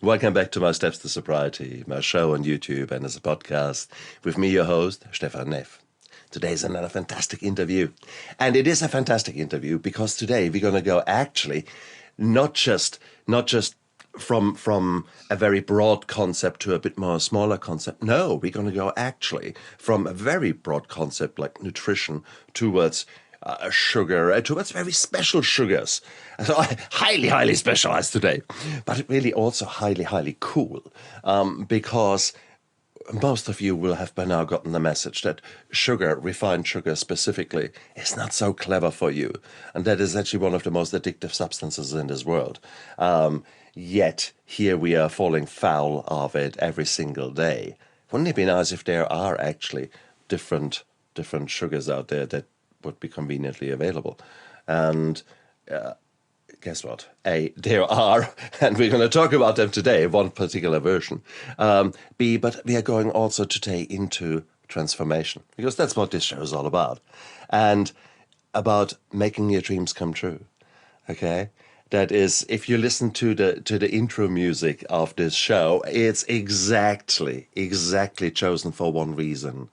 Welcome back to My Steps to Sobriety, my show on YouTube and as a podcast with me, your host, Stefan Neff. Today is another fantastic interview. And it is a fantastic interview because today we're going to go actually not just from a very broad concept to a bit more smaller concept. No, we're going to go actually from a very broad concept like nutrition towards sugar, towards very special sugars. So highly specialized today, but really also highly cool because most of you will have by now gotten the message that sugar, refined sugar specifically, is not so clever for you. And that is actually one of the most addictive substances in this world. Yet here we are falling foul of it every single day. Wouldn't it be nice if there are actually different sugars out there that would be conveniently available? And guess what? A, there are, and we're going to talk about them today, one particular version. B, but we are going also today into transformation, because that's what this show is all about. And about making your dreams come true, okay? That is, if you listen to the intro music of this show, it's exactly chosen for one reason.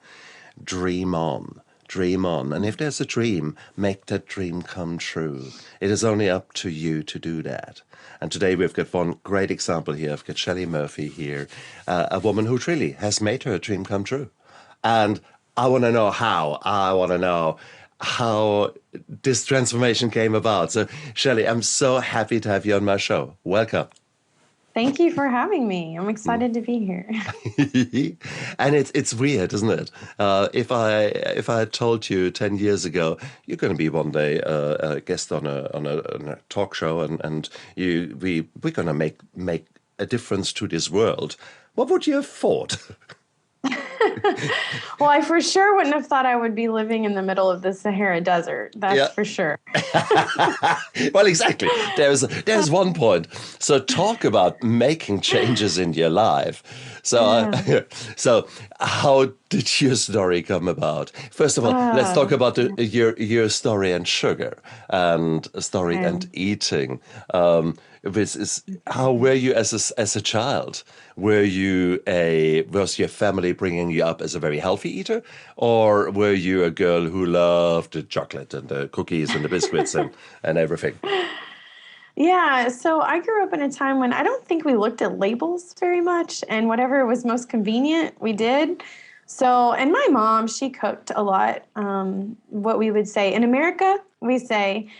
Dream on. Dream on. And if there's a dream, make that dream come true. It is only up to you to do that. And today we've got one great example here. I've got Chelle Murphy here, a woman who really has made her dream come true. And I want to know how. I want to know how this transformation came about. So, Chelle, I'm so happy to have you on my show. Welcome. Thank you for having me. I'm excited to be here. And it's weird, isn't it? If I had told you 10 years ago you're going to be one day a guest on a talk show and we're going to make a difference to this world, what would you have thought? Well, I for sure wouldn't have thought I would be living in the middle of the Sahara Desert. That's for sure. Well, exactly. There's one point. So talk about making changes in your life. So, so how did your story come about? First of all, let's talk about your story and sugar and story and eating. This is how were you as a child? Was your family bringing you up as a very healthy eater, or were you a girl who loved the chocolate and the cookies and the biscuits and everything? Yeah, so I grew up in a time when I don't think we looked at labels very much, and whatever was most convenient, we did. So, and my mom, she cooked a lot. What we would say in America, we say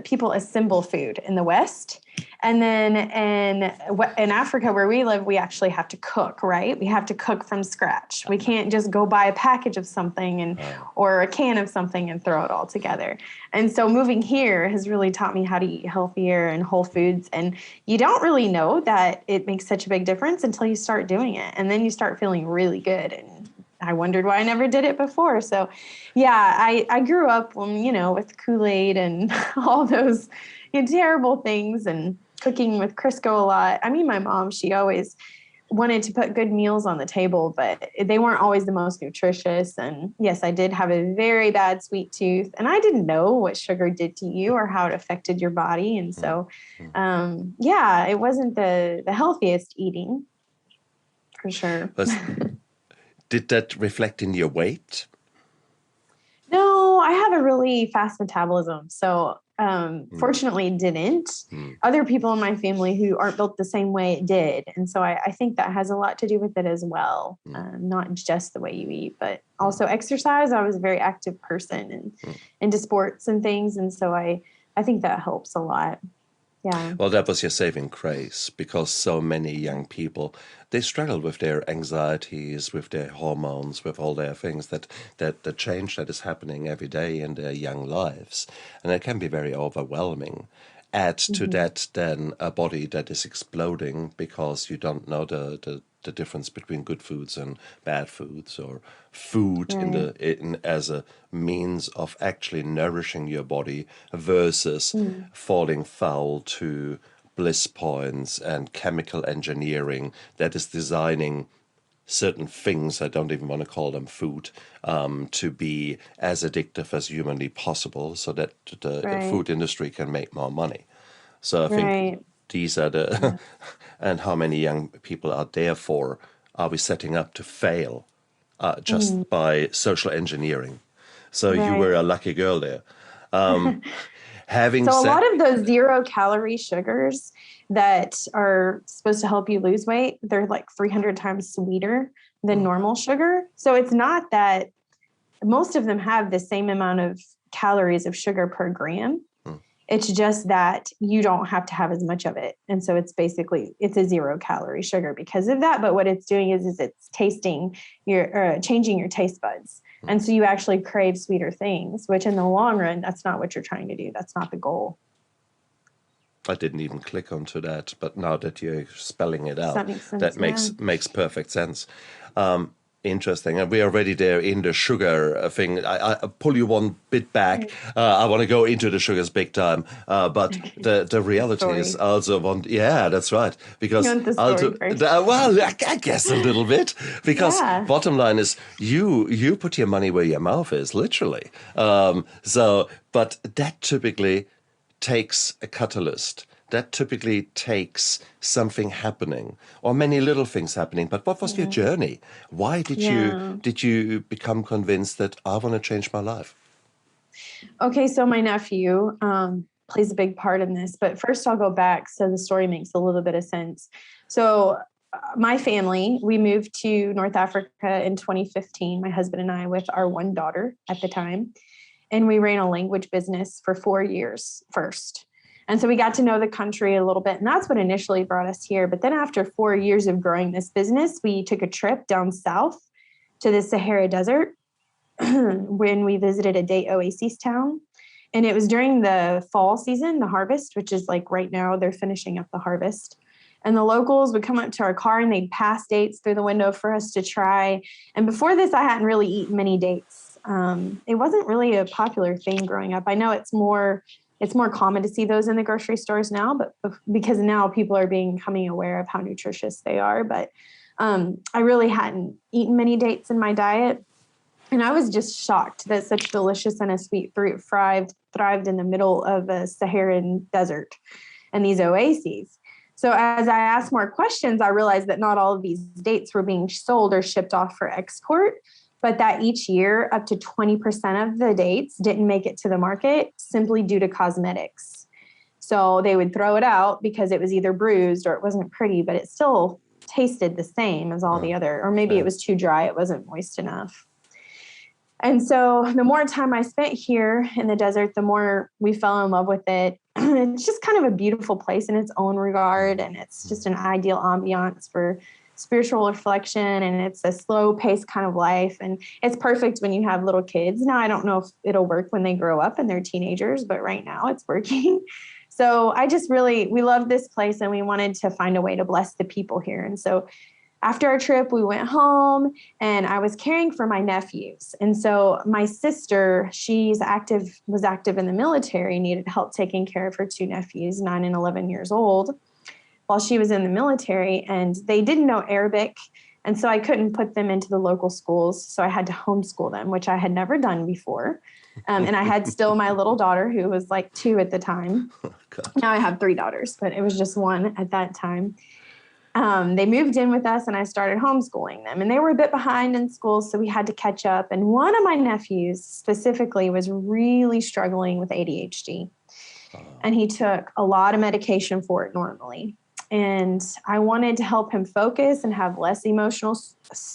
people assemble food in the West. And then in Africa, where we live, we actually have to cook, right? We have to cook from scratch. We can't just go buy a package of something or a can of something and throw it all together. And so moving here has really taught me how to eat healthier and whole foods. And you don't really know that it makes such a big difference until you start doing it. And then you start feeling really good. And I wondered why I never did it before. So, yeah, I grew up, with Kool-Aid and all those terrible things and cooking with Crisco a lot. I mean, my mom, she always wanted to put good meals on the table, but they weren't always the most nutritious. And yes, I did have a very bad sweet tooth, and I didn't know what sugar did to you or how it affected your body. And so, it wasn't the healthiest eating, for sure. Did that reflect in your weight? No, I have a really fast metabolism. So fortunately it didn't. Other people in my family who aren't built the same way it did. And so I think that has a lot to do with it as well. Not just the way you eat, but also exercise. I was a very active person and into sports and things. And so I think that helps a lot. Yeah. Well, that was your saving grace, because so many young people, they struggle with their anxieties, with their hormones, with all their things, that the change that is happening every day in their young lives. And it can be very overwhelming. Add to that then a body that is exploding because you don't know the difference between good foods and bad foods, or food as a means of actually nourishing your body versus falling foul to bliss points and chemical engineering that is designing certain things, I don't even want to call them food, to be as addictive as humanly possible so that the food industry can make more money. So I think these are the, and how many young people are therefore are we setting up to fail just by social engineering? So you Right. were a lucky girl there. Having So a said, lot of those 0-calorie sugars that are supposed to help you lose weight, they're like 300 times sweeter than normal sugar. So it's not that most of them have the same amount of calories of sugar per gram. It's just that you don't have to have as much of it. And so it's a 0-calorie sugar because of that. But what it's doing is it's changing your taste buds. And so you actually crave sweeter things, which in the long run, that's not what you're trying to do. That's not the goal. I didn't even click onto that, but now that you're spelling it out, That makes sense. that makes perfect sense. Interesting. And we are already there in the sugar thing. I pull you one bit back. I want to go into the sugars big time. But the reality is also that's right. Because you want the story first? Well, I guess a little bit. Because bottom line is you put your money where your mouth is, literally. But that typically takes a catalyst. That typically takes something happening or many little things happening. But what was your journey? Why did you become convinced that I want to change my life? Okay, so my nephew plays a big part in this. But first I'll go back so the story makes a little bit of sense. So my family, we moved to North Africa in 2015, my husband and I, with our one daughter at the time. And we ran a language business for 4 years first. And so we got to know the country a little bit. And that's what initially brought us here. But then after 4 years of growing this business, we took a trip down south to the Sahara Desert when we visited a date oasis town. And it was during the fall season, the harvest, which is like right now, they're finishing up the harvest. And the locals would come up to our car and they'd pass dates through the window for us to try. And before this, I hadn't really eaten many dates. It wasn't really a popular thing growing up. I know it's more common to see those in the grocery stores now, but because now people are becoming aware of how nutritious they are. But I really hadn't eaten many dates in my diet. And I was just shocked that such delicious and a sweet fruit thrived in the middle of a Saharan desert and these oases. So as I asked more questions, I realized that not all of these dates were being sold or shipped off for export, but that each year up to 20% of the dates didn't make it to the market simply due to cosmetics. So they would throw it out because it was either bruised or it wasn't pretty, but it still tasted the same as all the other, or maybe it was too dry, it wasn't moist enough. And so the more time I spent here in the desert, the more we fell in love with it. It's just kind of a beautiful place in its own regard. And it's just an ideal ambiance for spiritual reflection. And it's a slow paced kind of life. And it's perfect when you have little kids. Now, I don't know if it'll work when they grow up and they're teenagers, but right now it's working. So we loved this place and we wanted to find a way to bless the people here. And so after our trip, we went home and I was caring for my nephews. And so my sister, was active in the military, needed help taking care of her two nephews, 9 and 11 years old, while she was in the military. And they didn't know Arabic. And so I couldn't put them into the local schools. So I had to homeschool them, which I had never done before. And I had still my little daughter who was like 2 at the time. Oh, now I have 3 daughters, but it was just 1 at that time. They moved in with us and I started homeschooling them, and they were a bit behind in school. So we had to catch up. And one of my nephews specifically was really struggling with ADHD, and he took a lot of medication for it normally. And I wanted to help him focus and have less emotional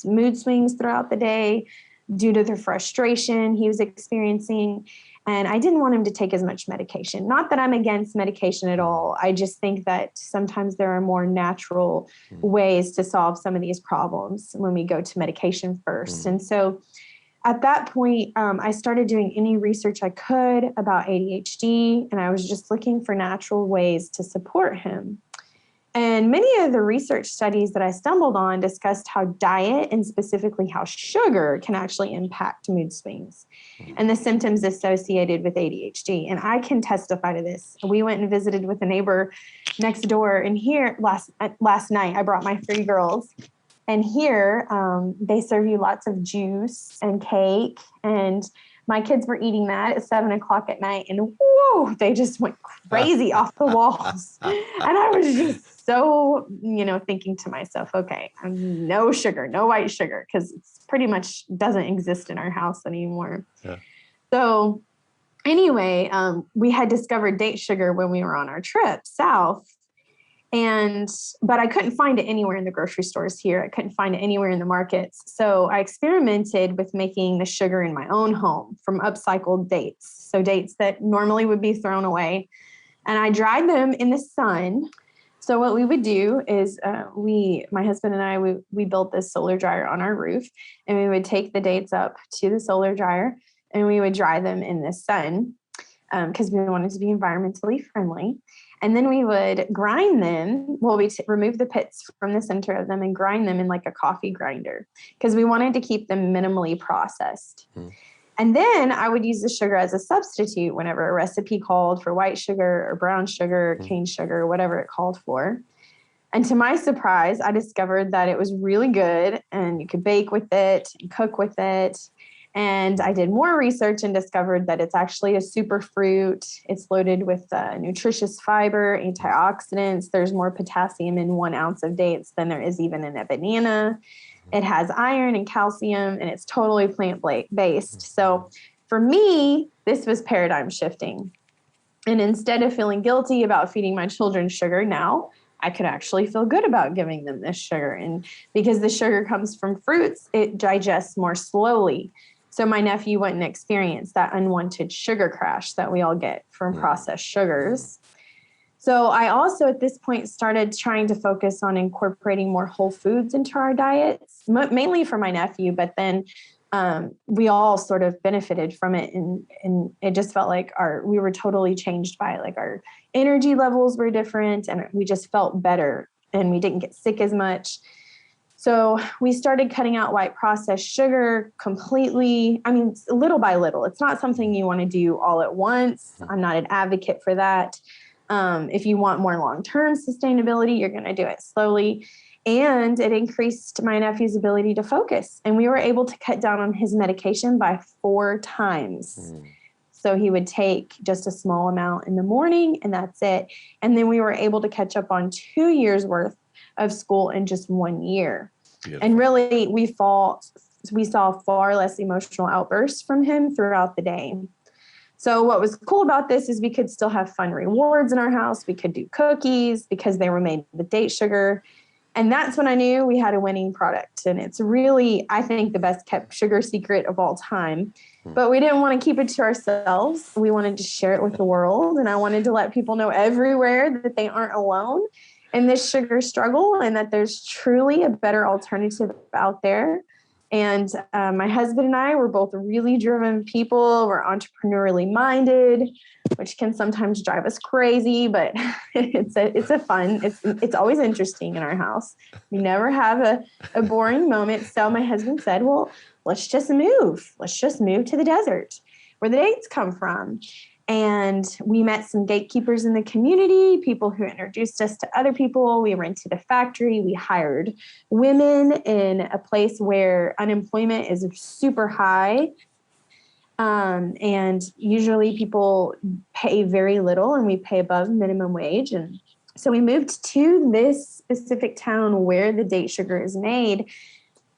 mood swings throughout the day due to the frustration he was experiencing. And I didn't want him to take as much medication. Not that I'm against medication at all. I just think that sometimes there are more natural ways to solve some of these problems when we go to medication first. And so at that point, I started doing any research I could about ADHD, and I was just looking for natural ways to support him. And many of the research studies that I stumbled on discussed how diet and specifically how sugar can actually impact mood swings and the symptoms associated with ADHD. And I can testify to this. We went and visited with a neighbor next door, and here last night I brought my 3 girls. And here they serve you lots of juice and cake. And my kids were eating that at 7 o'clock at night, and whoa, they just went crazy off the walls. And I was just so, thinking to myself, okay, no sugar, no white sugar, because it's pretty much doesn't exist in our house anymore. Yeah. So anyway, we had discovered date sugar when we were on our trip south. But I couldn't find it anywhere in the grocery stores here. I couldn't find it anywhere in the markets. So I experimented with making the sugar in my own home from upcycled dates. So dates that normally would be thrown away. And I dried them in the sun. So what we would do is my husband and I, we built this solar dryer on our roof, and we would take the dates up to the solar dryer and we would dry them in the sun because we wanted to be environmentally friendly. And then we would grind them. Well, we remove the pits from the center of them and grind them in like a coffee grinder because we wanted to keep them minimally processed. And then I would use the sugar as a substitute whenever a recipe called for white sugar or brown sugar, cane sugar, whatever it called for. And to my surprise, I discovered that it was really good and you could bake with it and cook with it. And I did more research and discovered that it's actually a superfruit. It's loaded with nutritious fiber, antioxidants. There's more potassium in 1 ounce of dates than there is even in a banana. It has iron and calcium, and it's totally plant-based. So for me, this was paradigm shifting. And instead of feeling guilty about feeding my children sugar now, I could actually feel good about giving them this sugar. And because the sugar comes from fruits, it digests more slowly. So my nephew wouldn't experience that unwanted sugar crash that we all get from processed sugars. So I also at this point started trying to focus on incorporating more whole foods into our diets, mainly for my nephew, but then we all sort of benefited from it. And it just felt like we were totally changed by it. Like our energy levels were different and we just felt better and we didn't get sick as much. So we started cutting out white processed sugar completely. I mean, little by little. It's not something you want to do all at once. I'm not an advocate for that. If you want more long-term sustainability, you're going to do it slowly. And it increased my nephew's ability to focus. And we were able to cut down on his medication by 4 times. So he would take just a small amount in the morning and that's it. And then we were able to catch up on 2 years worth of school in just 1 year. Beautiful. And really we saw far less emotional outbursts from him throughout the day. So what was cool about this is we could still have fun rewards in our house. We could do cookies because they were made with date sugar. And that's when I knew we had a winning product. And it's really, I think, the best kept sugar secret of all time. But we didn't want to keep it to ourselves. We wanted to share it with the world. And I wanted to let people know everywhere that they aren't alone in this sugar struggle and that there's truly a better alternative out there. And my husband and I were both really driven people. We're entrepreneurially minded, which can sometimes drive us crazy, but it's always interesting in our house. We never have a boring moment. So my husband said, well, let's just move. Let's just move to the desert where the dates come from. And we met some gatekeepers in the community, people who introduced us to other people. We rented a factory. We hired women in a place where unemployment is super high. And usually people pay very little and we pay above minimum wage. And so we moved to this specific town where the date sugar is made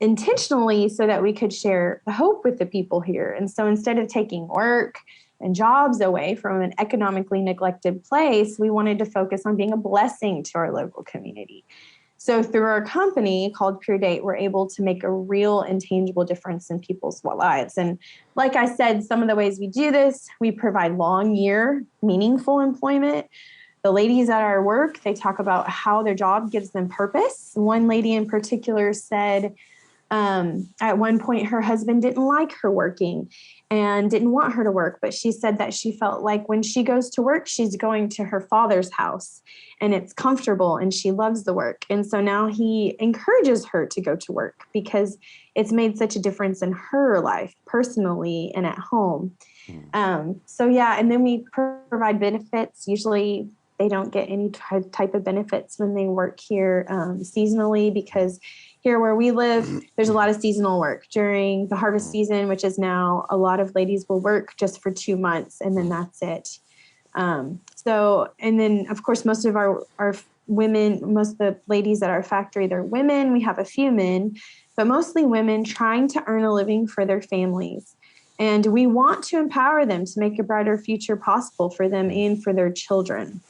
intentionally so that we could share the hope with the people here. And so instead of taking work and jobs away from an economically neglected place, we wanted to focus on being a blessing to our local community. So through our company called PurDate, we're able to make a real and tangible difference in people's lives. And like I said, some of the ways we do this, we provide long year, meaningful employment. The ladies at our work, they talk about how their job gives them purpose. One lady in particular said, at one point, her husband didn't like her working and didn't want her to work. But she said that she felt like when she goes to work, she's going to her father's house and it's comfortable and she loves the work. And so now he encourages her to go to work because it's made such a difference in her life personally and at home. And then we provide benefits, usually They don't get any type of benefits when they work here seasonally, because here where we live, there's a lot of seasonal work during the harvest season, which is now a lot of ladies will work just for 2 months and then that's it. And then of course, most of our women, most of the ladies at our factory, they're women. We have a few men, but mostly women trying to earn a living for their families. And we want to empower them to make a brighter future possible for them and for their children.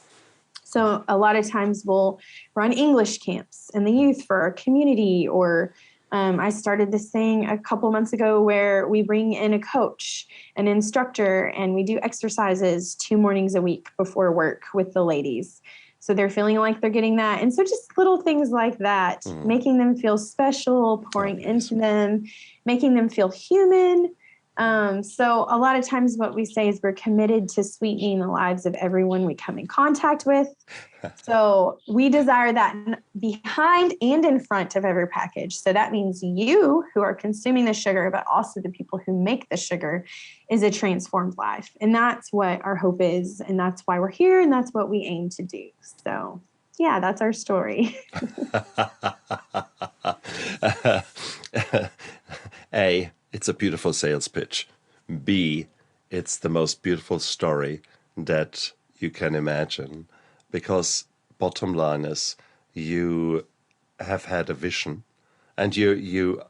So a lot of times we'll run English camps in the youth for our community, or I started this thing a couple months ago where we bring in a coach, an instructor, and we do exercises 2 mornings a week before work with the ladies. So they're feeling like they're getting that. And so just little things like that, making them feel special, pouring into them, making them feel human. So a lot of times what we say is we're committed to sweetening the lives of everyone we come in contact with. So we desire that behind and in front of every package. So that means you who are consuming the sugar, but also the people who make the sugar, is a transformed life. And that's what our hope is. And that's why we're here. And that's what we aim to do. So yeah, that's our story. A, it's a beautiful sales pitch. B, it's the most beautiful story that you can imagine, because bottom line is you have had a vision, and you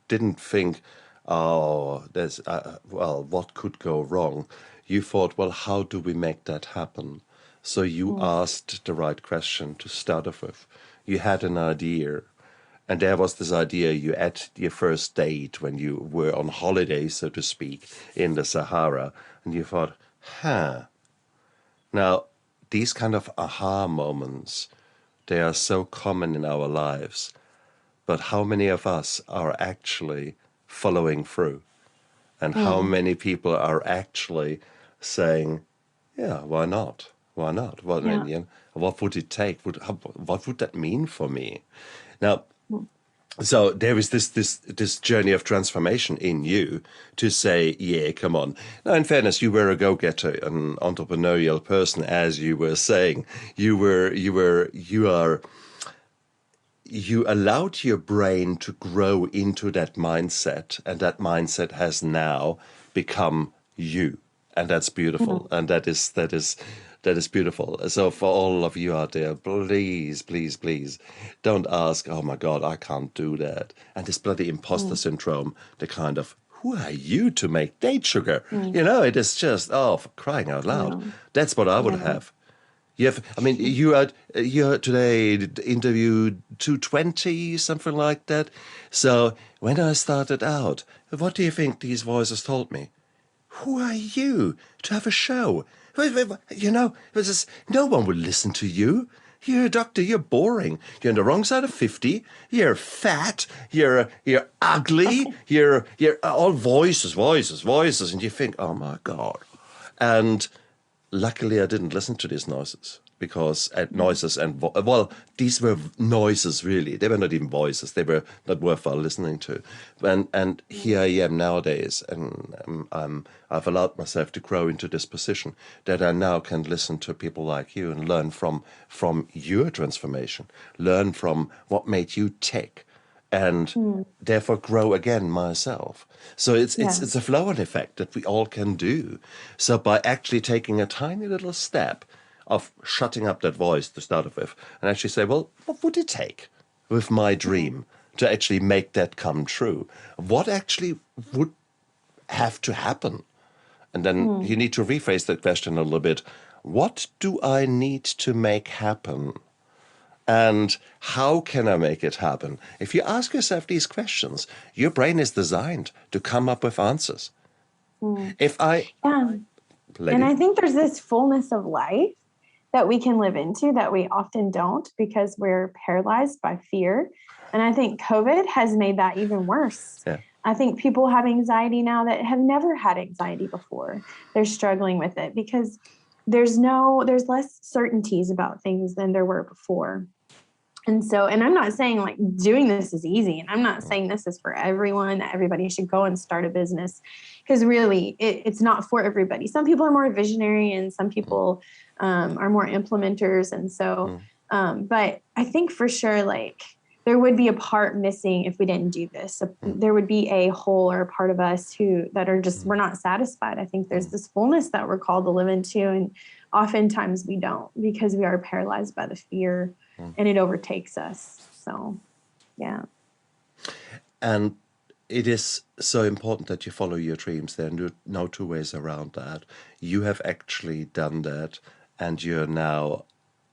didn't think, oh, there's what could go wrong. You thought, well, how do we make that happen? So you asked the right question to start off with. You had an idea. And there was this idea you at your first date when you were on holiday, so to speak, in the Sahara, and you thought, Now, these kind of aha moments, they are so common in our lives, but how many of us are actually following through? And how many people are actually saying, yeah, why not? Why not? What would it take? What would that mean for me? Now, so there is this journey of transformation in you to say, yeah, come on. Now, in fairness, you were a go-getter, an entrepreneurial person, as you were saying. You allowed your brain to grow into that mindset, and that mindset has now become you, and that's beautiful, and that is beautiful. So for all of you out there, please, please, please don't ask, oh my God, I can't do that. And this bloody imposter syndrome, the kind of, who are you to make date sugar? It is just, oh, for crying out loud. That's what I would have. You had today interviewed 220, something like that. So when I started out, what do you think these voices told me? Who are you to have a show? No one will listen to you. You're a doctor, you're boring. You're on the wrong side of 50. You're fat. You're ugly. You're all voices. And you think, oh my God. And luckily I didn't listen to these noises, because these were noises really. They were not even voices. They were not worthwhile listening to. And here I am nowadays, and I've allowed myself to grow into this position that I now can listen to people like you and learn from your transformation, learn from what made you tick, and therefore grow again myself. So it's a flow-on effect that we all can do. So by actually taking a tiny little step of shutting up that voice to start off with, and actually say, well, what would it take with my dream to actually make that come true? What actually would have to happen? And then you need to rephrase that question a little bit. What do I need to make happen? And how can I make it happen? If you ask yourself these questions, your brain is designed to come up with answers. And I think there's this fullness of life that we can live into that we often don't, because we're paralyzed by fear. And I think COVID has made that even worse. Yeah. I think people have anxiety now that have never had anxiety before. They're struggling with it because there's less certainties about things than there were before. And so, and I'm not saying like doing this is easy, and I'm not saying this is for everyone, that everybody should go and start a business, because really it's not for everybody. Some people are more visionary and some people are more implementers. And so, but I think for sure, like there would be a part missing if we didn't do this. So there would be a hole or a part of us that are just, we're not satisfied. I think there's this fullness that we're called to live into. And oftentimes we don't, because we are paralyzed by the fear and it overtakes us. So, yeah. And it is so important that you follow your dreams. There are no two ways around that. You have actually done that, and you're now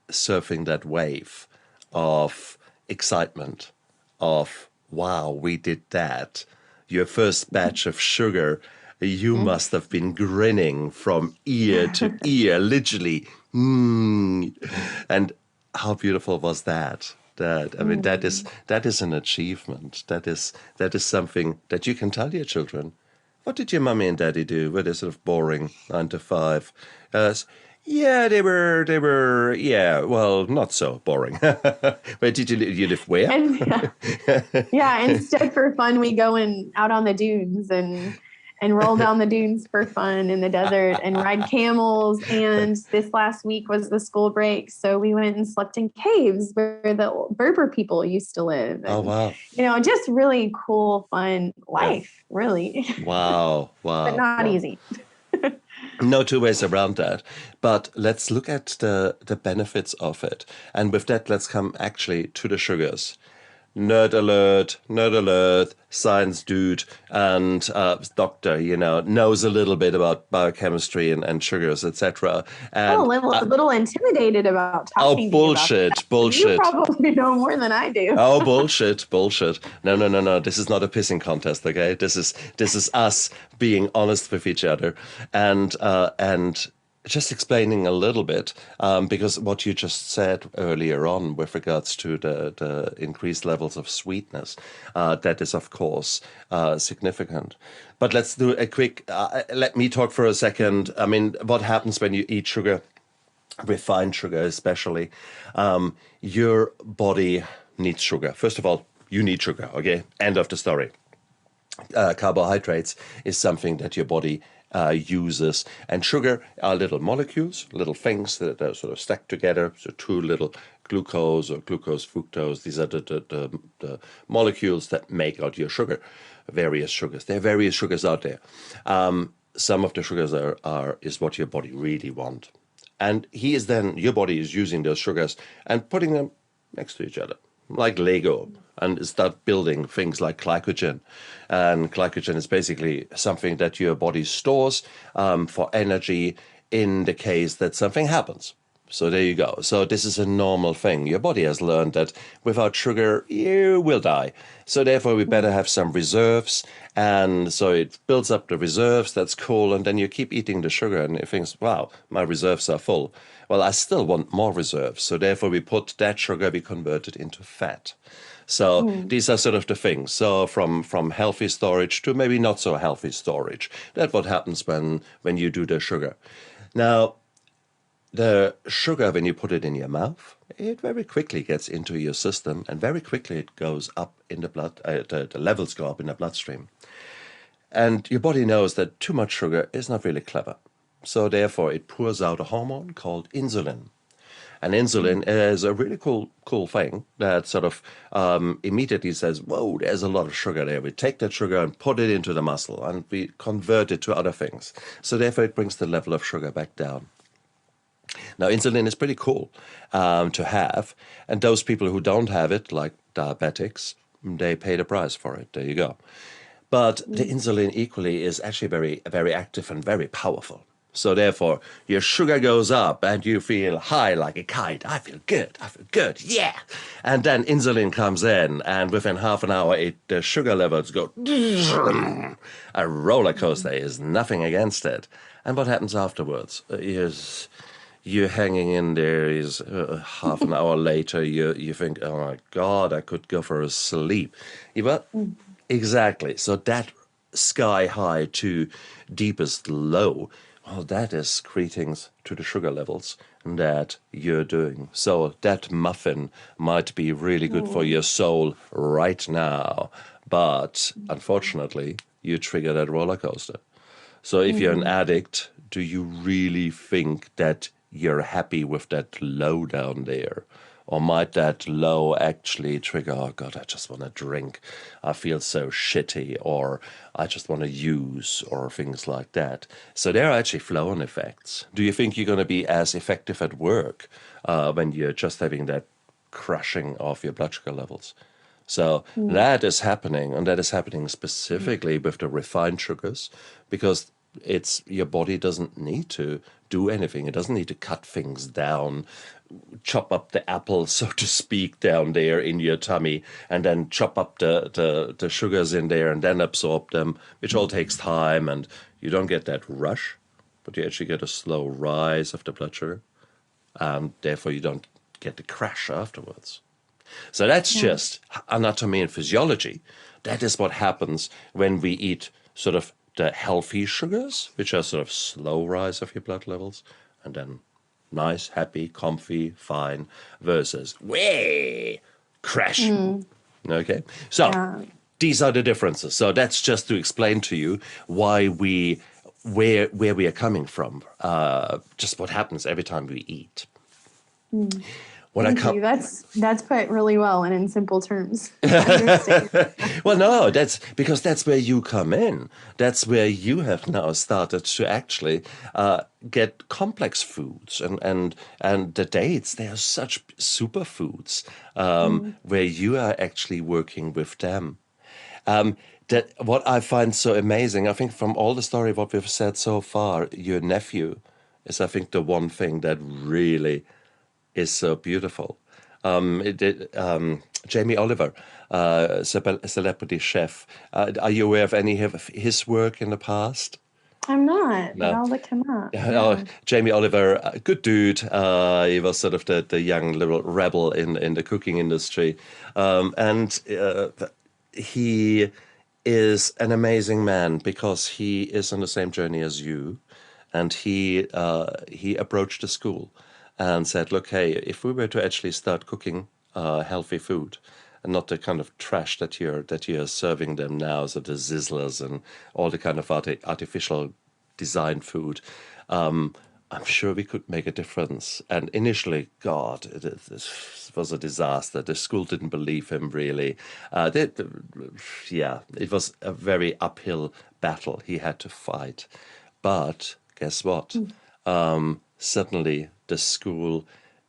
surfing that wave of excitement of, wow, we did that. Your first batch of sugar, you must have been grinning from ear to ear, literally. And how beautiful was that? I mean, that is an achievement. That is something that you can tell your children. What did your mummy and daddy do? Were they sort of boring 9 to 5? Yeah, they were. Yeah, well, not so boring. Where did you live? Where? And, yeah, instead for fun, we go out on the dunes and roll down the dunes for fun in the desert and ride camels. And this last week was the school break, so we went and slept in caves where the Berber people used to live. And, Oh, wow. Just really cool, fun life, really. Wow. But not easy. No two ways around that. But let's look at the benefits of it. And with that, let's come actually to the sugars. Nerd alert, science dude, and doctor, knows a little bit about biochemistry and sugars, etc. A little intimidated about talking to you about that. Bullshit. You probably know more than I do. Oh, bullshit. No. This is not a pissing contest, okay? This is us being honest with each other and just explaining a little bit, because what you just said earlier on with regards to the increased levels of sweetness, that is, of course, significant. But let's do a quick, let me talk for a second. I mean, what happens when you eat sugar, refined sugar especially? Your body needs sugar. First of all, you need sugar, okay? End of the story. Carbohydrates is something that your body uses, and sugar are little molecules, little things that are sort of stacked together. So two little glucose or glucose fructose. These are the molecules that make out your sugar. Various sugars. There are various sugars out there. Some of the sugars is what your body really wants, and your body is using those sugars and putting them next to each other, like Lego, and start building things like glycogen. And glycogen is basically something that your body stores for energy in the case that something happens. So there you go. So this is a normal thing. Your body has learned that without sugar, you will die. So therefore, we better have some reserves. And so it builds up the reserves. That's cool. And then you keep eating the sugar and it thinks, wow, my reserves are full. Well, I still want more reserves. So therefore, we put that sugar, we convert it into fat. So these are sort of the things. So from healthy storage to maybe not so healthy storage. That's what happens when you do the sugar. Now, the sugar, when you put it in your mouth, it very quickly gets into your system, and very quickly it goes up in the blood. The levels go up in the bloodstream. And your body knows that too much sugar is not really clever. So therefore, it pours out a hormone called insulin. And insulin is a really cool thing that sort of immediately says, whoa, there's a lot of sugar there. We take that sugar and put it into the muscle, and we convert it to other things. So therefore, it brings the level of sugar back down. Now, insulin is pretty cool to have. And those people who don't have it, like diabetics, they pay the price for it. There you go. But the insulin equally is actually very, very active and very powerful. So therefore, your sugar goes up and you feel high like a kite. I feel good, yeah. And then insulin comes in, and within half an hour, the sugar levels go. A roller coaster is nothing against it. And what happens afterwards is you're hanging in there. Is half an hour later, you think, oh my God, I could go for a sleep. But exactly. So that sky high to deepest low Well, that is greetings to the sugar levels that you're doing. So that muffin might be really good for your soul right now, but unfortunately, you trigger that roller coaster. So if you're an Mm. addict, do you really think that you're happy with that low down there? Or might that low actually trigger, oh God, I just want to drink. I feel so shitty, or I just want to use, or things like that. So there are actually flow on effects. Do you think you're going to be as effective at work when you're just having that crushing of your blood sugar levels? So Mm. that is happening, and that is happening specifically with the refined sugars, because it's your body doesn't need to do anything. It doesn't need to cut things down, chop up the apple, so to speak, down there in your tummy, and then chop up the sugars in there and then absorb them, which all takes time, and you don't get that rush, but you actually get a slow rise of the blood sugar, and therefore you don't get the crash afterwards. So that's Yeah. just anatomy and physiology. That is what happens when we eat sort of the healthy sugars, which are sort of slow rise of your blood levels, and then nice, happy, comfy, fine, versus way crash. Mm. Okay, so Yeah. these are the differences. So that's just to explain to you why where we are coming from. Just what happens every time we eat. Mm. When I Thank come, you. That's put really well and in simple terms. I understand. well, no, that's because that's where you come in. That's where you have now started to actually get complex foods and the dates. They are such superfoods Mm. where you are actually working with them. Um, that what I find so amazing, I think from all the story what we've said so far, your nephew is, I think, the one thing that really is so beautiful. Jamie Oliver, celebrity chef. Are you aware of any of his work in the past? I'm not, but No. I'll look him up. Oh, Yeah. Jamie Oliver, good dude. He was sort of the young little rebel in the cooking industry. And he is an amazing man because he is on the same journey as you. And he approached the school and said, look, hey, if we were to actually start cooking healthy food, and not the kind of trash that you're serving them now, so the Sizzlers and all the kind of artificial designed food, I'm sure we could make a difference. And initially, God, it was a disaster. The school didn't believe him really. Yeah, it was a very uphill battle he had to fight. But guess what? Mm. Suddenly, the school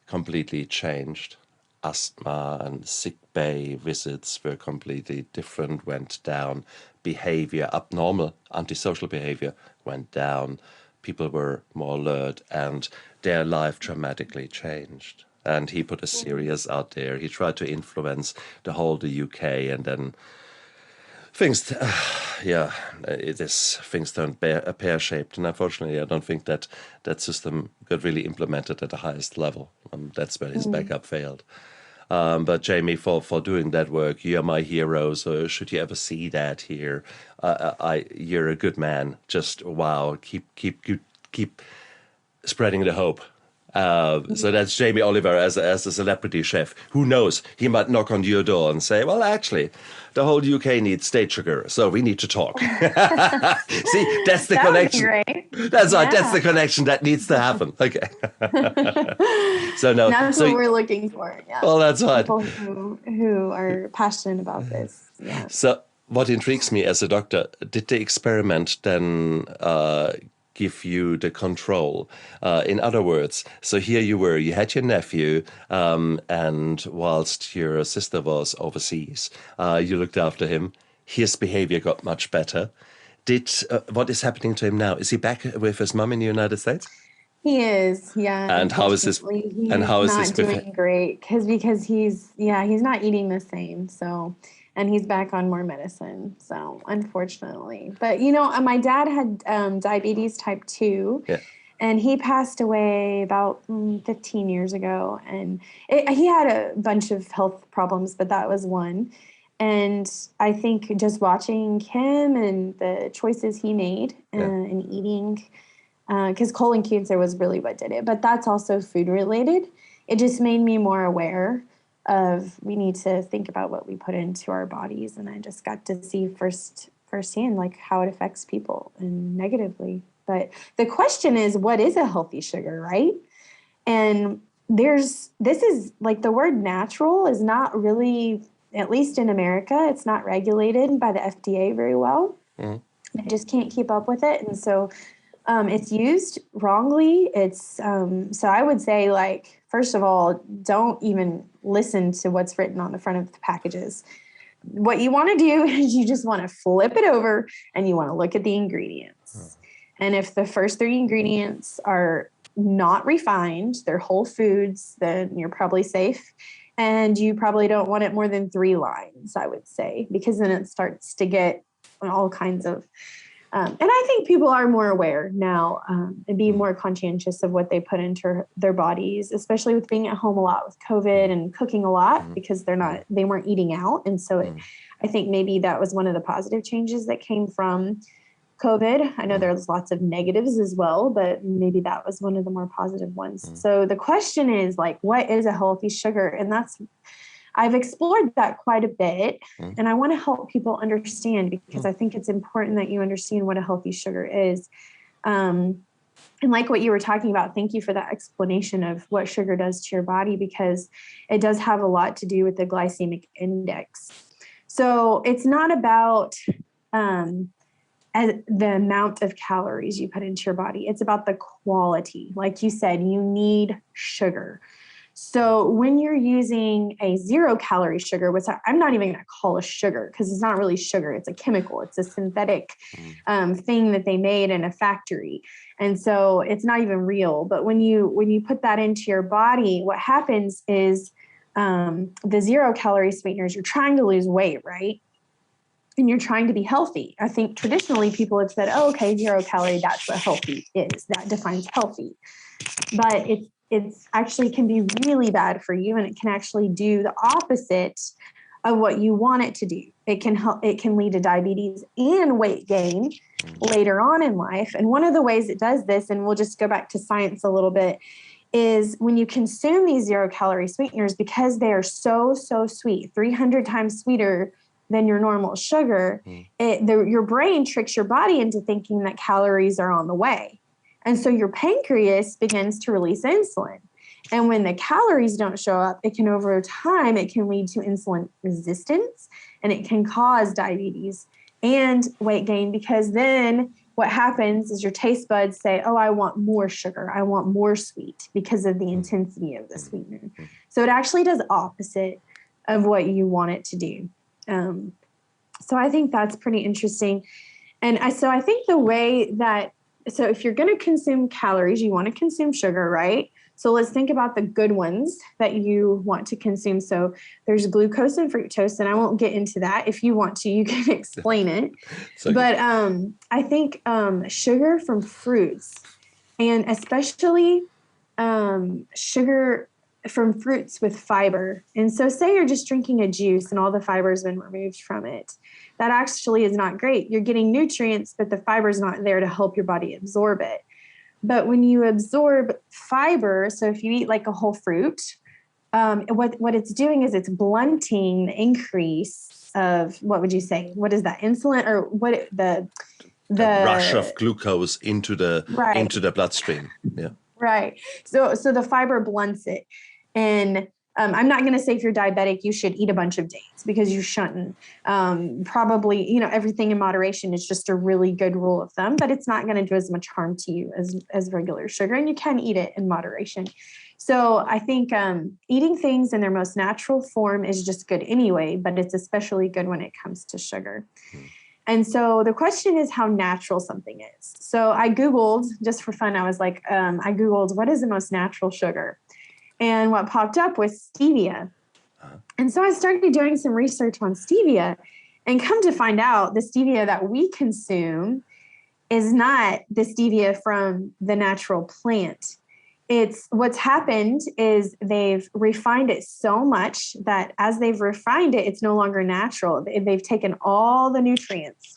completely changed. Asthma and sick bay visits were completely different, went down. Behavior, abnormal antisocial behavior went down. People were more alert and their life dramatically changed. And he put a series out there. He tried to influence the whole the UK, and then things, yeah, things turned pear shaped, and unfortunately, I don't think that that system got really implemented at the highest level. That's where his Mm. backup failed. But Jamie, for doing that work, you're my hero. So should you ever see that here, you're a good man. Just wow, keep spreading the hope. So that's Jamie Oliver as a celebrity chef. Who knows? He might knock on your door and say, "Well, actually, the whole UK needs state sugar, so we need to talk." See, that's the That would be connection. great. That's right. That's Yeah. the connection that needs to happen. Okay. So no. That's So what we're looking for. Yeah. well, that's right. People who are passionate about this. Yeah. So what intrigues me as a doctor, did the experiment then give you the control? In other words, so here you were, you had your nephew, and whilst your sister was overseas, you looked after him. His behavior got much better. Did what is happening to him now? Is he back with his mum in the United States? He is, yeah. And how is his Unfortunately, and he's how is his not doing great because he's not eating the same. So, and he's back on more medicine. So, unfortunately, but my dad had diabetes type 2, yeah. and he passed away about 15 years ago. And he had a bunch of health problems, but that was one. And I think just watching him and the choices he made Yeah. in eating because colon cancer was really what did it. But that's also food related. It just made me more aware of we need to think about what we put into our bodies. And I just got to see firsthand like how it affects people and negatively. But the question is, what is a healthy sugar, right? And this is like the word natural is not really, at least in America, it's not regulated by the FDA very well. Mm. They just can't keep up with it. And so it's used wrongly. It's so I would say, like, first of all, don't even listen to what's written on the front of the packages. What you want to do is you just want to flip it over and you want to look at the ingredients. And if the first 3 ingredients are not refined, they're whole foods, then you're probably safe. And you probably don't want it more than 3 lines, I would say, because then it starts to get all kinds of and I think people are more aware now and be more conscientious of what they put into their bodies, especially with being at home a lot with COVID and cooking a lot because they weren't eating out. And so I think maybe that was one of the positive changes that came from COVID. I know there's lots of negatives as well, but maybe that was one of the more positive ones. So the question is, like, what is a healthy sugar? And I've explored that quite a bit, and I want to help people understand because I think it's important that you understand what a healthy sugar is. And like what you were talking about, thank you for that explanation of what sugar does to your body, because it does have a lot to do with the glycemic index. So it's not about the amount of calories you put into your body. It's about the quality. Like you said, you need sugar. So when you're using a 0-calorie sugar, which I'm not even going to call a sugar because it's not really sugar, it's a chemical, it's a synthetic thing that they made in a factory. And so it's not even real. But when you put that into your body, what happens is the 0-calorie sweeteners, you're trying to lose weight, right? And you're trying to be healthy. I think traditionally people have said, oh, okay, 0-calorie, that's what healthy is. That defines healthy. But it's actually can be really bad for you, and it can actually do the opposite of what you want it to do. It can lead to diabetes and weight gain later on in life. And one of the ways it does this, and we'll just go back to science a little bit, is when you consume these 0-calorie sweeteners, because they are so sweet, 300 times sweeter than your normal sugar, your brain tricks your body into thinking that calories are on the way. And so your pancreas begins to release insulin. And when the calories don't show up, over time, it can lead to insulin resistance, and it can cause diabetes and weight gain, because then what happens is your taste buds say, oh, I want more sugar. I want more sweet because of the intensity of the sweetener. So it actually does opposite of what you want it to do. So I think that's pretty interesting. And so I think the way that, so if you're going to consume calories, you want to consume sugar, right? So let's think about the good ones that you want to consume. So there's glucose and fructose, and I won't get into that. If you want to, you can explain it. But I think sugar from fruits, and especially sugar from fruits with fiber. And so say you're just drinking a juice and all the fiber has been removed from it. That actually is not great. You're getting nutrients, but the fiber is not there to help your body absorb it. But when you absorb fiber, so if you eat like a whole fruit, what it's doing is it's blunting the increase of, what would you say? What is that, insulin, or what the rush of glucose into the bloodstream? Yeah. Right. So the fiber blunts it. And I'm not going to say if you're diabetic, you should eat a bunch of dates, because you shouldn't. Probably, everything in moderation is just a really good rule of thumb, but it's not going to do as much harm to you as regular sugar, and you can eat it in moderation. So I think eating things in their most natural form is just good anyway, but it's especially good when it comes to sugar. And so the question is how natural something is. So I Googled, just for fun, I was like, I Googled, what is the most natural sugar? And what popped up was stevia. And so I started doing some research on stevia, and come to find out the stevia that we consume is not the stevia from the natural plant. It's what's happened is they've refined it so much that as they've refined it, it's no longer natural. They've taken all the nutrients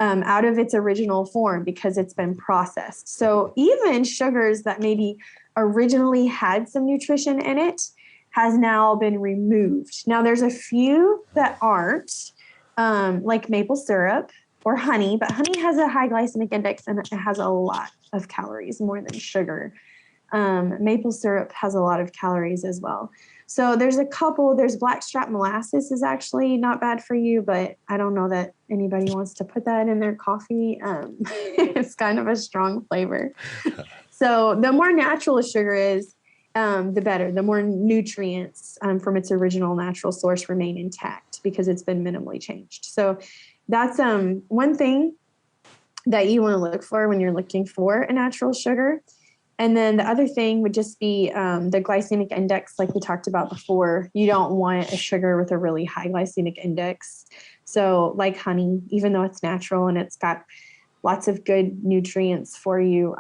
out of its original form because it's been processed. So even sugars that maybe originally had some nutrition in it has now been removed. Now there's a few that aren't, like maple syrup or honey, but honey has a high glycemic index and it has a lot of calories, more than sugar. Maple syrup has a lot of calories as well. So there's blackstrap molasses is actually not bad for you, but I don't know that anybody wants to put that in their coffee. It's kind of a strong flavor. So the more natural a sugar is, the better. The more nutrients from its original natural source remain intact because it's been minimally changed. So that's one thing that you want to look for when you're looking for a natural sugar. And then the other thing would just be the glycemic index, like we talked about before. You don't want a sugar with a really high glycemic index. So like honey, even though it's natural and it's got lots of good nutrients for you,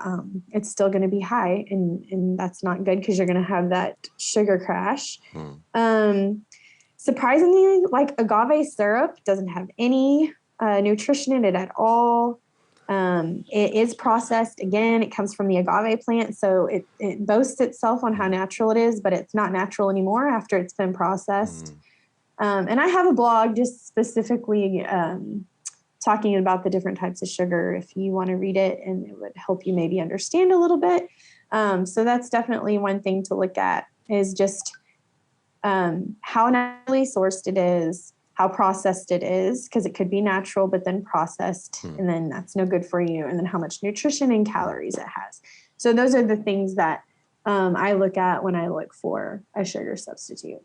it's still going to be high. And that's not good because you're going to have that sugar crash. Surprisingly, like agave syrup doesn't have any nutrition in it at all. It is processed. Again, it comes from the agave plant. So it boasts itself on how natural it is, but it's not natural anymore after it's been processed. And I have a blog just specifically talking about the different types of sugar if you want to read it, and it would help you maybe understand a little bit. So that's definitely one thing to look at is just how naturally sourced it is, how processed it is, because it could be natural, but then processed, and then that's no good for you. And then how much nutrition and calories it has. So those are the things that I look at when I look for a sugar substitute.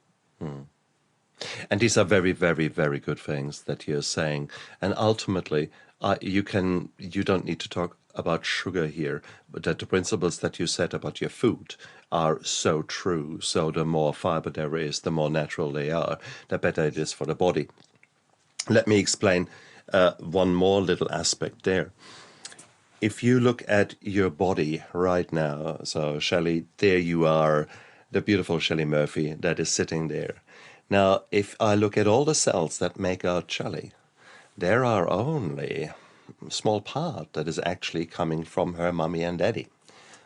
And these are very, very, very good things that you're saying. And ultimately, you don't need to talk about sugar here, but that the principles that you said about your food are so true. So the more fiber there is, the more natural they are, the better it is for the body. Let me explain one more little aspect there. If you look at your body right now, so Shelley, there you are, the beautiful Chelle Murphy that is sitting there. Now, if I look at all the cells that make out Shelley, there are only a small part that is actually coming from her mommy and daddy.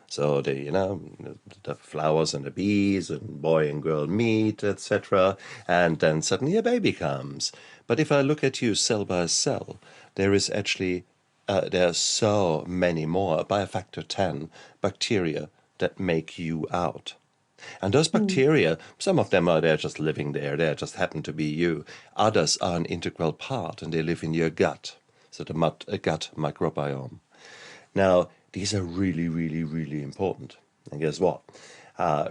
So the flowers and the bees and boy and girl meet, etc. And then suddenly a baby comes. But if I look at you cell by cell, there is actually, there are so many more, by a factor 10, bacteria that make you out. And those bacteria, some of them are there just living there, they just happen to be you. Others are an integral part and they live in your gut, so the gut microbiome. Now, these are really, really, really important. And guess what?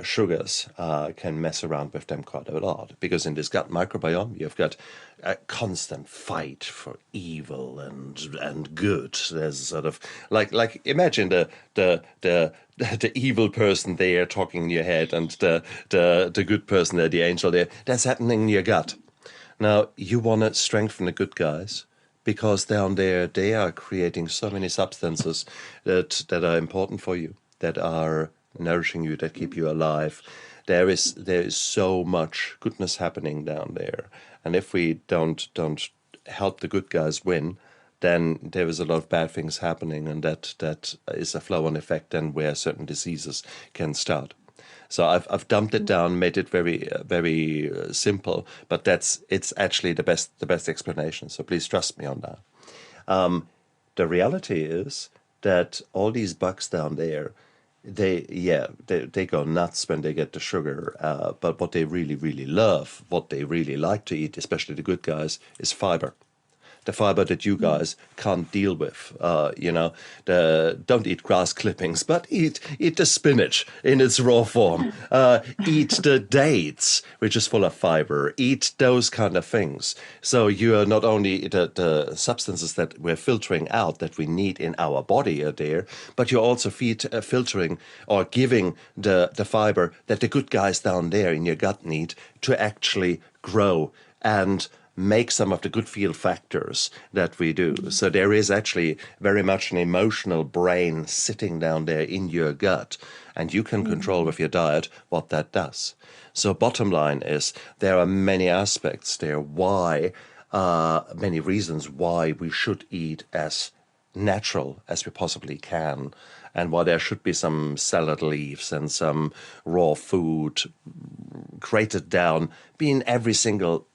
Sugars can mess around with them quite a lot, because in this gut microbiome you've got a constant fight for evil and good. There's sort of like imagine the evil person there talking in your head and the good person there, the angel there. That's happening in your gut. Now you want to strengthen the good guys, because down there they are creating so many substances that are important for you, that are nourishing you, that keep you alive. There is so much goodness happening down there, and if we don't help the good guys win, then there is a lot of bad things happening, and that is a flow-on effect, and where certain diseases can start. So I've dumped it down, made it very very simple, but it's actually the best explanation. So please trust me on that. The reality is that all these bugs down there, they go nuts when they get the sugar. But what they really, really love, what they really like to eat, especially the good guys, is fiber. The fiber that you guys can't deal with. Don't eat grass clippings, but eat the spinach in its raw form. Eat the dates, which is full of fiber. Eat those kind of things. So you are not only the substances that we're filtering out that we need in our body are there, but you're also filtering or giving the fiber that the good guys down there in your gut need to actually grow and make some of the good feel factors that we do. So there is actually very much an emotional brain sitting down there in your gut, and you can control with your diet what that does. So bottom line is, there are many aspects there why many reasons why we should eat as natural as we possibly can, and why there should be some salad leaves and some raw food grated down, be in every single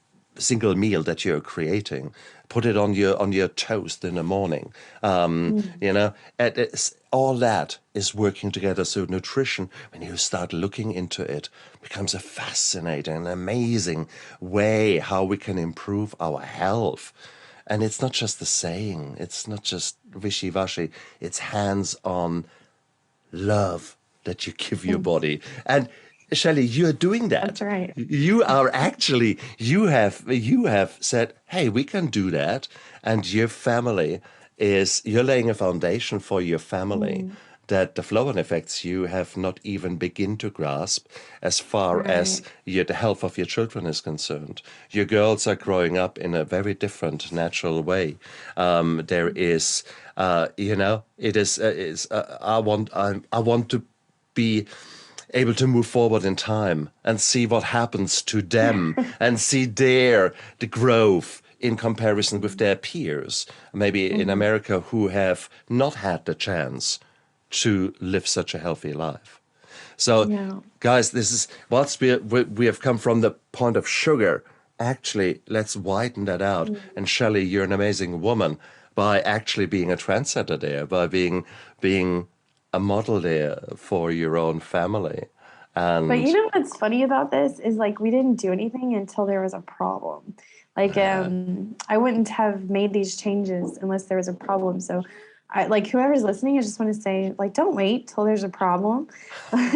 meal that you're creating. Put it on your toast in the morning. You know, and all that is working together. So nutrition, when you start looking into it, becomes a fascinating and amazing way how we can improve our health. And it's not just the saying, it's not just wishy-washy, it's hands-on love that you give your body. And Shelley, you're doing that. That's right. You are actually, you have said, hey, we can do that. And your family you're laying a foundation for your family that the flow-on effects you have not even begin to grasp as far as Right. the health of your children is concerned. Your girls are growing up in a very different, natural way. There is, I want to be able to move forward in time and see what happens to them and see the growth in comparison with their peers, maybe in Mhm. America, who have not had the chance to live such a healthy life. So, Yeah. guys, this is whilst we have come from the point of sugar. Actually, let's widen that out. Mm. And Shelley, you're an amazing woman by actually being a trendsetter there, by being a model there for your own family. But you And know what's funny about this is like we didn't do anything until there was a problem. Like I wouldn't have made these changes unless there was a problem. So I like whoever's listening, I just want to say like don't wait till there's a problem.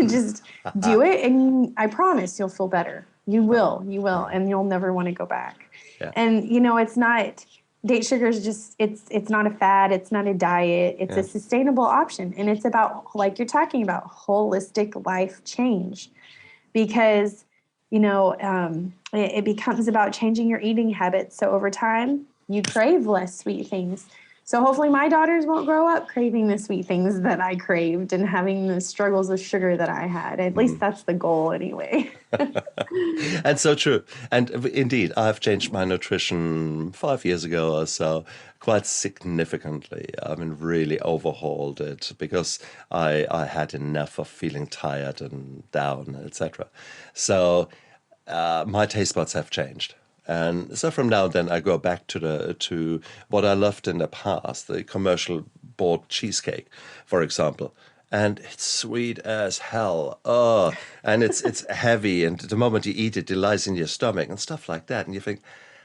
Just do it and I promise you'll feel better. You will, and you'll never want to go back. yeah, And you know, it's not date sugar is just it's not a fad, it's not a diet, it's a yeah, sustainable option and it's about like you're talking about holistic life change because it becomes about changing your eating habits so over time you crave less sweet things so hopefully my daughters won't grow up craving the sweet things that I craved and having the struggles with sugar that I had. At least that's the goal anyway. and so true. And indeed, I've changed my nutrition 5 years ago or so, quite significantly. I mean, really overhauled it because I had enough of feeling tired and down, etc. So my taste buds have changed. And so from now and then I go back to what I loved in the past, the commercial bought cheesecake, for example. And it's sweet as hell. Oh, and it's heavy, and the moment you eat it, it lies in your stomach and stuff like that. And you think,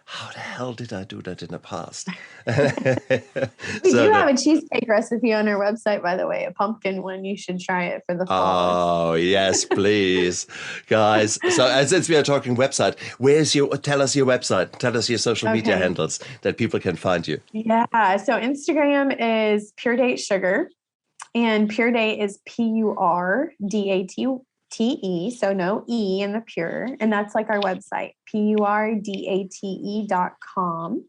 how the hell did I do that in the past? We So do no, have a cheesecake recipe on our website, by the way, a pumpkin one. You should try it for the fall. oh, yes, please, guys. So, and since we are talking website, tell us your website, tell us your social media Okay. handles that people can find you. Yeah. So Instagram is PurDate Sugar, and PurDate is PURDATE. So no E in the pure. And that's like our website, PURDATE.com.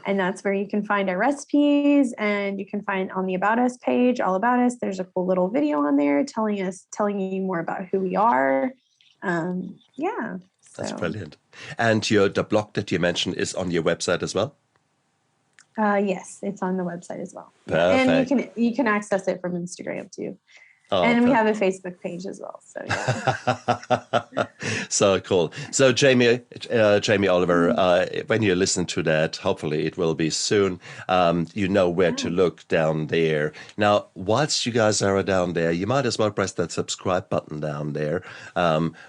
And that's where you can find our recipes and you can find on the About Us page, all about us. There's a cool little video on there telling you more about who we are. Yeah. That's So, brilliant. And the blog that you mentioned is on your website as well? yes, it's on the website as well. Yeah. And Perfect. you can access it from Instagram too. Oh, And we have perfect. a Facebook page as well. So, yeah. So cool. So Jamie Oliver, when you listen to that, hopefully it will be soon. You know where to look down there. Now, whilst you guys are down there, you might as well press that subscribe button down there,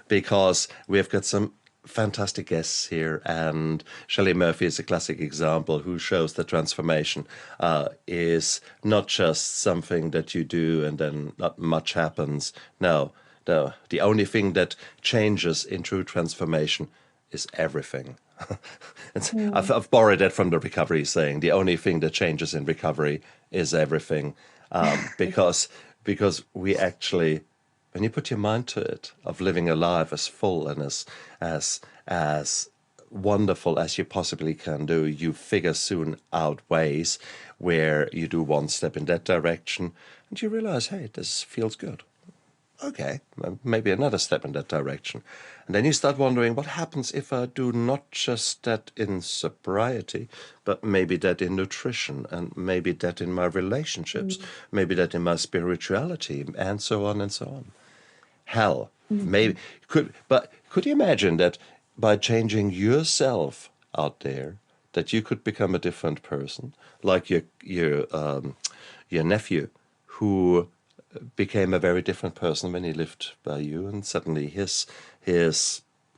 because we've got some fantastic guests here, and Chelle Murphy is a classic example who shows that transformation is not just something that you do and then not much happens. No, no. The only thing that changes in true transformation is everything. I've borrowed that from the recovery saying. The only thing that changes in recovery is everything, because we actually, when you put your mind to it, of living a life as full and as wonderful as you possibly can do, you figure soon out ways where you do one step in that direction, and you realize, hey, this feels good. Okay, maybe another step in that direction. And then you start wondering, what happens if I do not just that in sobriety, but maybe that in nutrition, and maybe that in my relationships, maybe that in my spirituality, and so on and so on. Hell, maybe could you imagine that by changing yourself out there, that you could become a different person, like your nephew, who became a very different person when he lived by you, and suddenly his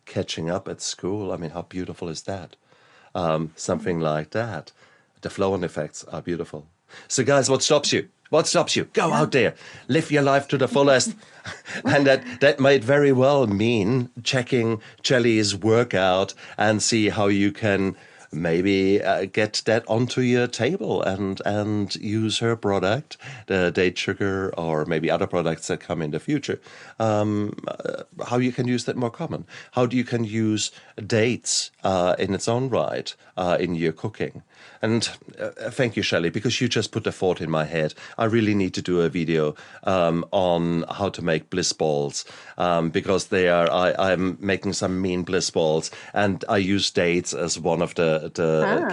catching up at school. I mean, how beautiful is that? Something like that. The flow-on effects are beautiful. So, guys, what stops you? What stops you? Go out there, live your life to the fullest. And that might very well mean checking Chelle's workout and see how you can maybe get that onto your table and use her product, the date sugar, or maybe other products that come in the future. How you can use that more common. How you can use dates in its own right in your cooking. And thank you, Chelle, because you just put a thought in my head. I really need to do a video on how to make bliss balls, because I'm making some mean bliss balls, and I use dates as one of the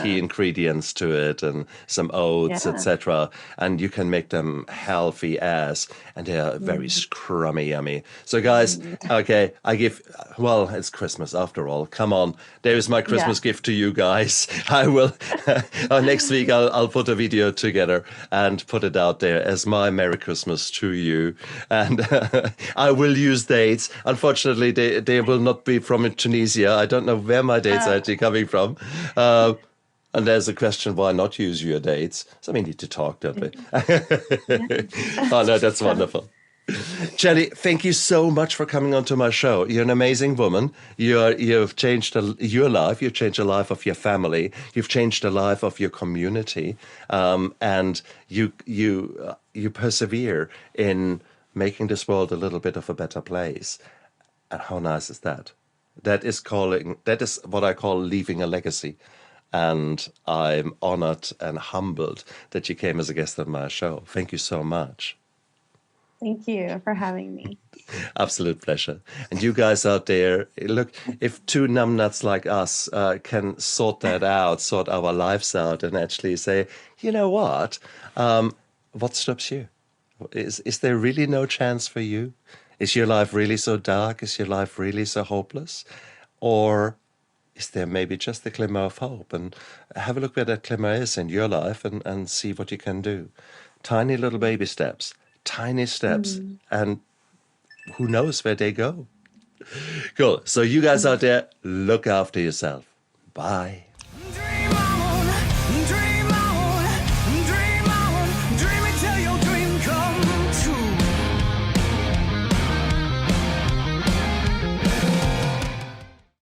key ingredients to it, and some oats, etc. And you can make them healthy and they are very scrummy yummy. So, guys, okay, it's Christmas after all. Come on, there's my Christmas gift to you guys. I will. Next week, I'll put a video together and put it out there as my Merry Christmas to you. And I will use dates. Unfortunately, they will not be from Tunisia. I don't know where my dates are actually coming from. And there's a question, why not use your dates? So we need to talk, don't we? Oh, no, that's wonderful. Chelle, thank you so much for coming onto my show. You're an amazing woman. You've changed your life. You've changed the life of your family. You've changed the life of your community, and you persevere in making this world a little bit of a better place. And how nice is that? That is what I call leaving a legacy. And I'm honored and humbled that you came as a guest on my show. Thank you so much. Thank you for having me. Absolute pleasure. And you guys out there, look, if two numbnuts like us can sort that out, sort our lives out, and actually say, you know what stops you? Is there really no chance for you? Is your life really so dark? Is your life really so hopeless? Or is there maybe just a glimmer of hope? And have a look where that glimmer is in your life and see what you can do. Tiny little baby steps. Tiny steps, and who knows where they go. Cool. So you guys out there, look after yourself. Bye.